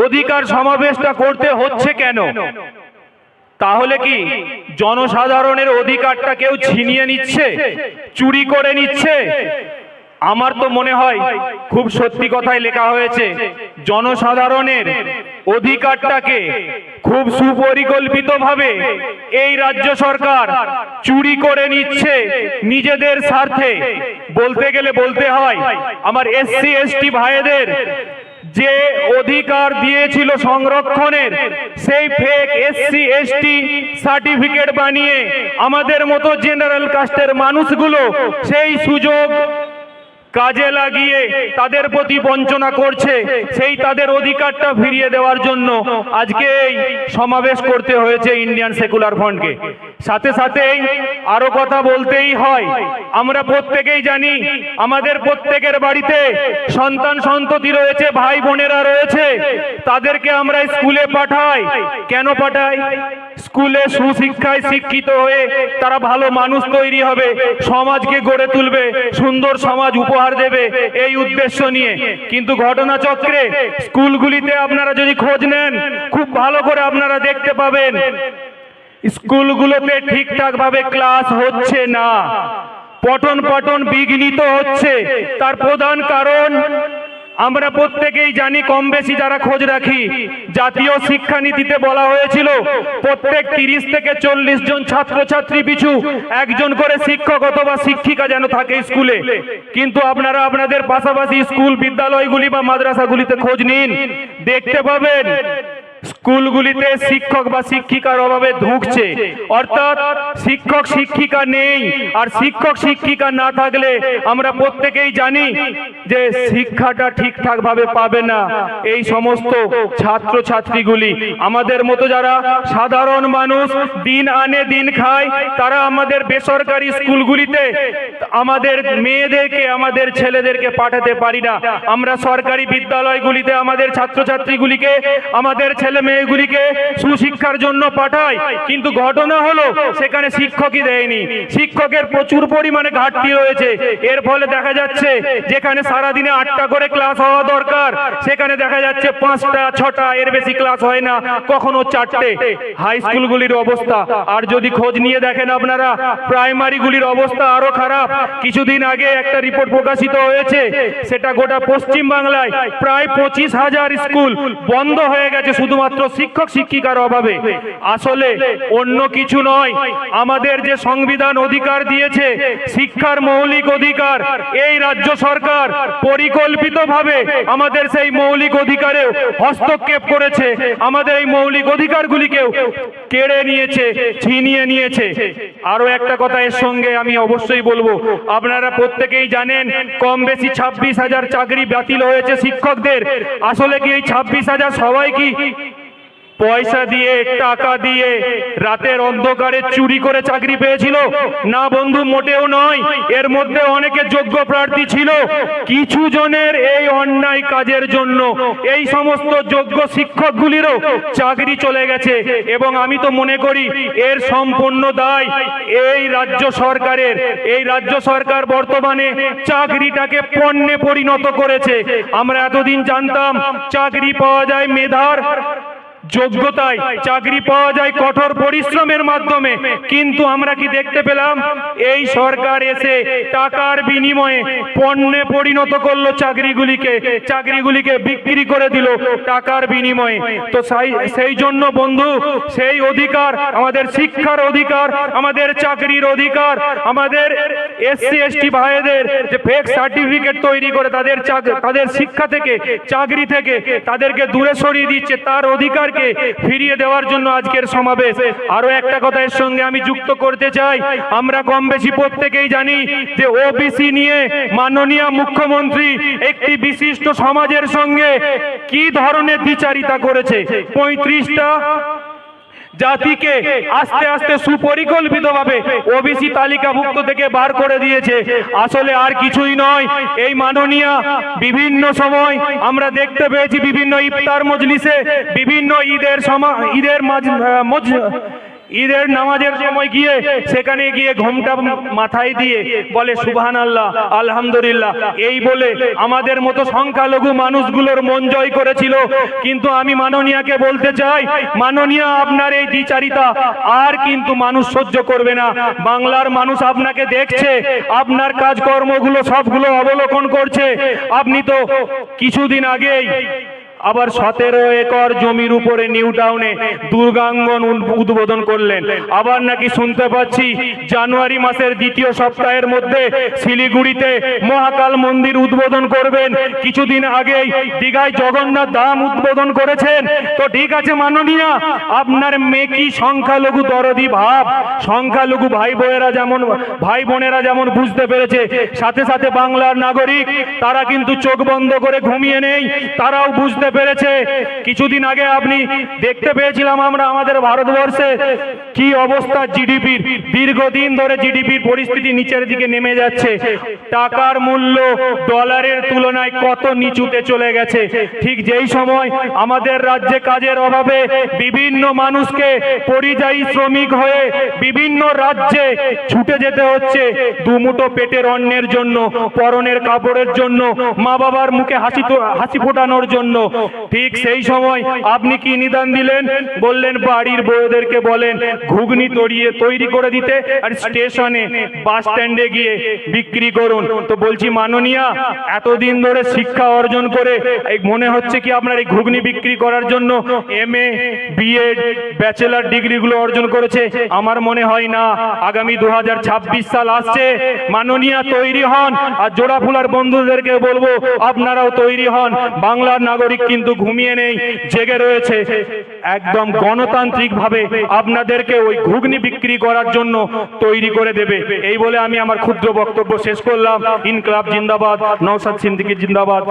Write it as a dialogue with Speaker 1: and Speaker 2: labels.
Speaker 1: অধিকার সমাবেশটা করতে হচ্ছে কেন? তাহলে কি জনসাধারণের অধিকারটা কেউ ছিনিয়ে নিচ্ছে, চুরি করে নিচ্ছে? আমার তো মনে হয় খুব সত্যি কথাই লেখা হয়েছে, জনসাধারণের অধিকারটাকে খুব সুপরিকল্পিতভাবে এই রাজ্য সরকার চুরি করে নিচ্ছে নিজেদের স্বার্থে। বলতে গেলে বলতে হয়, আমার এসসি এসটি ভাইদের যে অধিকার দিয়েছিল সংরক্ষণের, সেই ফেক এসসি এসটি সার্টিফিকেট বানিয়ে আমাদের মতো জেনারেল কাস্টের মানুষগুলো সেই সুযোগ কাজে লাগিয়ে তাদের প্রতি বঞ্চনা করছে। সেই তাদের অধিকারটা ফিরিয়ে দেওয়ার জন্য আজকে এই সমাবেশ করতে হয়েছে ইন্ডিয়ান সেকুলার ফ্রন্টকে। সাথে সাথেই আরো কথা বলতেই হয়, আমরা প্রত্যেকেই জানি আমাদের প্রত্যেকের বাড়িতে সন্তান সন্ততি রয়েছে, ভাই বোনেরা রয়েছে, তাদেরকে আমরা স্কুলে পাঠাই। কেন পাঠাই? স্কুলে সুশিক্ষায় শিক্ষিত হয়ে তারা ভালো মানুষ তৈরি হবে, সমাজকে গড়ে তুলবে, সুন্দর সমাজ উপহার দেবে, এই উদ্দেশ্য নিয়ে। কিন্তু ঘটনাচক্রে স্কুলগুলিতে আপনারা যদি খোঁজ নেন, খুব ভালো করে আপনারা দেখতে পাবেন স্কুলগুলোতে ঠিকঠাক ভাবে ক্লাস হচ্ছে না, পঠন পাঠন বিঘ্নিত হচ্ছে। তার প্রধান কারণ আমরা প্রত্যেকেই জানি, কম বেশি যারা খোঁজ রাখি, জাতীয় শিক্ষানীতিতে বলা হয়েছিল প্রত্যেক 30 থেকে 40 জন ছাত্রছাত্রী পিছু একজন করে শিক্ষক অথবা শিক্ষিকা যেন থাকে স্কুলে। কিন্তু আপনারা আপনাদের পাশাপাশি স্কুল বিদ্যালয়গুলি বা মাদ্রাসাগুলিতে খোঁজ নিন, দেখতে পাবেন স্কুলগুলিতে শিক্ষক বা শিক্ষিকার অভাবে ধুঁকছে। অর্থাৎ শিক্ষক শিক্ষিকা নেই, আর শিক্ষক শিক্ষিকা না থাকলে আমরা প্রত্যেকেই জানি যে শিক্ষাটা ঠিকঠাক ভাবে পাবে না এই সমস্ত ছাত্র ছাত্রীগুলি। আমাদের মতো যারা সাধারণ মানুষ দিন আনে দিন খায়, তারা আমাদের বেসরকারি স্কুলগুলিতে আমাদের মেয়েদেরকে, আমাদের ছেলেদেরকে পাঠাতে পারি না। আমরা সরকারি বিদ্যালয়গুলিতে আমাদের ছাত্রছাত্রীগুলিকে, আমাদের ছেলে মেয়েগুলিকে সুশিক্ষার জন্য পাঠায়। কিন্তু ঘটনা হলো সেখানে শিক্ষকই দেয়নি, শিক্ষকের প্রচুর পরিমাণে ঘাটতি রয়েছে। এর ফলে দেখা যাচ্ছে যেখানে সারাদিনে 8টা করে ক্লাস হওয়া দরকার, সেখানে দেখা যাচ্ছে 5টা 6টা, এর বেশি ক্লাস হয় না, কখনো 4টে। হাই স্কুলগুলির অবস্থা, আর যদি খোঁজ নিয়ে দেখেন আপনারা, প্রাইমারিগুলির অবস্থা আরো খারাপ। কিছুদিন আগে একটা রিপোর্ট প্রকাশিত হয়েছে, সেটা গোটা পশ্চিম বাংলায় প্রায় 25,000 স্কুল বন্ধ হয়ে গেছে শুধুমাত্র শিক্ষক শিক্ষিকার অভাবে। আসলে অন্য কিছু নয়, আমাদের যে সংবিধান অধিকার দিয়েছে শিক্ষার মৌলিক অধিকার, এই রাজ্য সরকার পরিকল্পিতভাবে আমাদের সেই মৌলিক অধিকারেও হস্তক্ষেপ করেছে, আমাদের এই মৌলিক অধিকারগুলিকেও কেড়ে নিয়েছে, ছিনিয়ে নিয়েছে। আরো একটা কথা এর সঙ্গে আমি অবশ্যই বলবো, আপনারা প্রত্যেকেই জানেন কম বেশি 26,000 চাকরি বাতিল হয়েছে শিক্ষকদের। আসলে কি এই 26,000 সবাই কি পয়সা দিয়ে, টাকা দিয়ে, রাতের অন্ধকারে চুরি করে চাকরি পেয়েছিল? না বন্ধু, মোটেও নয়। এর মধ্যে অনেকে যোগ্য প্রার্থী ছিল, কিছু জনের এই অন্যায় কাজের জন্য এই সমস্ত যোগ্য শিক্ষকগুলিরও চাকরি চলে গেছে। এবং আমি তো মনে করি এর সম্পূর্ণ দায় এই রাজ্য সরকারের। এই রাজ্য সরকার বর্তমানে চাকরিটাকে পণ্যে পরিণত করেছে। আমরা এতদিন জানতাম চাকরি পাওয়া যায় মেধার যোগ্যতায়, চাকরি পাওয়া যায় কঠোর পরিশ্রমের মাধ্যমে। কিন্তু আমরা কি দেখতে পেলাম? এই সরকার এসে টাকার বিনিময়ে পণ্যে পরিণত করলো চাকরিগুলিকে, চাকরিগুলিকে বিক্রি করে দিল টাকার বিনিময়ে। তো সেই জন্য বন্ধু, সেই অধিকার, আমাদের শিক্ষার অধিকার, আমাদের চাকরির অধিকার, আমাদের এসসি এসটি ভাইদের যে ফেক সার্টিফিকেট তৈরি করে তাদের শিক্ষা থেকে, চাকরি থেকে তাদেরকে দূরে সরিয়ে দিচ্ছে, তার অধিকার ফিরিয়ে দেওয়ার জন্য আজকের সমাবেশ। আরো একটা কথা এর সঙ্গে আমি যুক্ত করতে চাই, আমরা কম বেশি প্রত্যেকেই জানি যে ওবিসি নিয়ে মাননীয় মুখ্যমন্ত্রী একটি বিশিষ্ট সমাজের সঙ্গে কি ধরনের দ্বিচারিতা করেছে। 35টা জাতিকে আস্তে আস্তে সুপরিকল্পিতভাবে ওবিসি তালিকাভুক্ত থেকে বার করে দিয়েছে। আসলে আর কিছুই নয়, এই মাননীয় বিভিন্ন সময় আমরা দেখতে পেয়েছি বিভিন্ন ইফতার মজলিসে, বিভিন্ন ঈদের নামাজের সময় গিয়ে সেখানে গিয়ে ঘোমটা মাথায় দিয়ে বলে সুবহানাল্লাহ, আলহামদুলিল্লাহ, এই বলে আমাদের মতো সংখ্যালঘু মানুষগুলোর মন জয় করেছিল। কিন্তু আমি মাননীয়াকে বলতে চাই, মাননীয়া, আপনার এই দ্বিচারিতা আর কিন্তু মানুষ সহ্য করবে না। বাংলার মানুষ আপনাকে দেখছে, আপনার কাজকর্মগুলো সবগুলো অবলোকন করছে। আপনি তো কিছুদিন আগেই আবার 17 একর জমির উপরে নিউ টাউনে দুর্গাঙ্গন উদ্বোধন করলেন। আবার নাকি শুনতে পাচ্ছি জানুয়ারি মাসের দ্বিতীয় সপ্তাহের মধ্যে শিলিগুড়িতে মহাকাল মন্দির উদ্বোধন করবেন। কিছুদিন আগেই দীঘায় জগন্নাথ ধাম উদ্বোধন করেছেন। তো ঠিক আছে মাননীয়া, আপনার মেকি সংখ্যালঘু দরদি ভাব, সংখ্যালঘু ভাই বোনেরা যেমন বুঝতে পেরেছে, সাথে সাথে বাংলার নাগরিক তারা কিন্তু চোখ বন্ধ করে ঘুমিয়ে নেই, তারাও বুঝতে পেরেছে। কিছুদিন আগে আপনি দেখতে পেয়েছিলাম আমরা আমাদের ভারতবর্ষে কি অবস্থা জিডিপির, দীর্ঘদিন ধরে জিডিপির পরিস্থিতি নিচের দিকে নেমে যাচ্ছে। টাকার মূল্য ডলারের তুলনায় কত নিচুতে চলে গেছে। ঠিক যেই সময় আমাদের রাজ্যে কাজের অভাবে বিভিন্ন মানুষকে পরিযায়ী শ্রমিক হয়ে বিভিন্ন রাজ্যে ছুটে যেতে হচ্ছে দুমুঠো পেটের অন্নের জন্য, পরনের কাপড়ের জন্য, মা বাবার মুখে হাসি ফোটানোর জন্য। ঠিক সেই সময় আপনি কি নিদান দিলেন? বললেন বাড়ির বউদেরকে বলেন ঘুগনি তৈরি করে দিতে আর স্টেশনে বাস স্ট্যান্ডে গিয়ে বিক্রি করুন। তো বলছি মাননীয়া, এতদিন ধরে শিক্ষা অর্জন করে মনে হচ্ছে কি আপনার এই ঘুগনি বিক্রি করার জন্য MA BEd ব্যাচেলার ডিগ্রিগুলো অর্জন করেছে? আমার মনে হয় না। আগামী 2026 সাল আসছে, মাননীয়া তৈরি হন। আর জোড়াফুলার বন্ধুদেরকে বলবো আপনারাও তৈরি হন। বাংলার নাগরিক কিন্তু ঘুমিয়ে নেই, জেগে রয়েছে। একদম গণতান্ত্রিক ভাবে আপনাদেরকে ওই ঘুগনি বিক্রি করার জন্য তৈরি করে দেবে। এই বলে আমি আমার ক্ষুদ্র বক্তব্য শেষ করলাম। ইনকলাব জিন্দাবাদ, নওশাদ সিদ্দিকী জিন্দাবাদ।